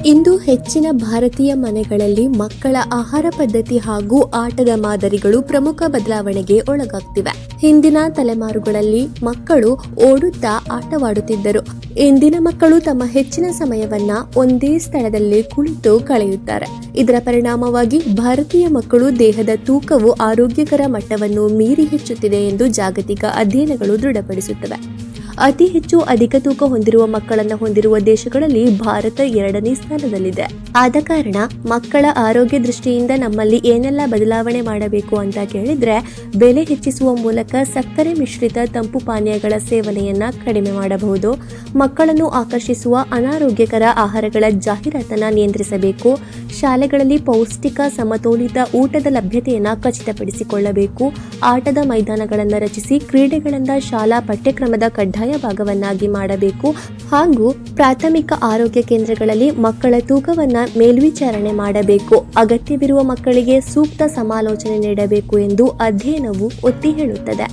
ಇಂದು ಹೆಚ್ಚಿನ ಭಾರತೀಯ ಮನೆಗಳಲ್ಲಿ ಮಕ್ಕಳ ಆಹಾರ ಪದ್ಧತಿ ಹಾಗೂ ಆಟದ ಮಾದರಿಗಳು ಪ್ರಮುಖ ಬದಲಾವಣೆಗೆ ಒಳಗಾಗ್ತಿವೆ. ಹಿಂದಿನ ತಲೆಮಾರುಗಳಲ್ಲಿ ಮಕ್ಕಳು ಓಡುತ್ತಾ ಆಟವಾಡುತ್ತಿದ್ದರು. ಇಂದಿನ ಮಕ್ಕಳು ತಮ್ಮ ಹೆಚ್ಚಿನ ಸಮಯವನ್ನ ಒಂದೇ ಸ್ಥಳದಲ್ಲಿ ಕುಳಿತು ಕಳೆಯುತ್ತಾರೆ. ಇದರ ಪರಿಣಾಮವಾಗಿ ಭಾರತೀಯ ಮಕ್ಕಳು ದೇಹದ ತೂಕವು ಆರೋಗ್ಯಕರ ಮಟ್ಟವನ್ನು ಮೀರಿ ಹೆಚ್ಚುತ್ತಿದೆ ಎಂದು ಜಾಗತಿಕ ಅಧ್ಯಯನಗಳು ದೃಢಪಡಿಸುತ್ತವೆ. ಅತಿ ಹೆಚ್ಚು ಅಧಿಕ ತೂಕ ಹೊಂದಿರುವ ಮಕ್ಕಳನ್ನು ಹೊಂದಿರುವ ದೇಶಗಳಲ್ಲಿ ಭಾರತ 2ನೇ ಸ್ಥಾನದಲ್ಲಿದೆ. ಆದ ಕಾರಣ ಮಕ್ಕಳ ಆರೋಗ್ಯ ದೃಷ್ಟಿಯಿಂದ ನಮ್ಮಲ್ಲಿ ಏನೆಲ್ಲ ಬದಲಾವಣೆ ಮಾಡಬೇಕು ಅಂತ ಕೇಳಿದ್ರೆ, ಬೆಲೆ ಹೆಚ್ಚಿಸುವ ಮೂಲಕ ಸಕ್ಕರೆ ಮಿಶ್ರಿತ ತಂಪು ಪಾನೀಯಗಳ ಸೇವನೆಯನ್ನ ಕಡಿಮೆ ಮಾಡಬಹುದು. ಮಕ್ಕಳನ್ನು ಆಕರ್ಷಿಸುವ ಅನಾರೋಗ್ಯಕರ ಆಹಾರಗಳ ಜಾಹೀರಾತನ್ನ ನಿಯಂತ್ರಿಸಬೇಕು. ಶಾಲೆಗಳಲ್ಲಿ ಪೌಷ್ಟಿಕ ಸಮತೋಲಿತ ಊಟದ ಲಭ್ಯತೆಯನ್ನ ಖಚಿತಪಡಿಸಿಕೊಳ್ಳಬೇಕು. ಆಟದ ಮೈದಾನಗಳನ್ನು ರಚಿಸಿ ಕ್ರೀಡೆಗಳಿಂದ ಶಾಲಾ ಪಠ್ಯಕ್ರಮದ ಕಡ್ಡಾಯ ಭಾಗವನ್ನಾಗಿ ಮಾಡಬೇಕು. ಹಾಗೂ ಪ್ರಾಥಮಿಕ ಆರೋಗ್ಯ ಕೇಂದ್ರಗಳಲ್ಲಿ ಮಕ್ಕಳ ತೂಕವನ್ನ ಮೇಲ್ವಿಚಾರಣೆ ಮಾಡಬೇಕು. ಅಗತ್ಯವಿರುವ ಮಕ್ಕಳಿಗೆ ಸೂಕ್ತ ಸಮಾಲೋಚನೆ ನೀಡಬೇಕು ಎಂದು ಅಧ್ಯಯನವು ಒತ್ತಿ ಹೇಳುತ್ತದೆ.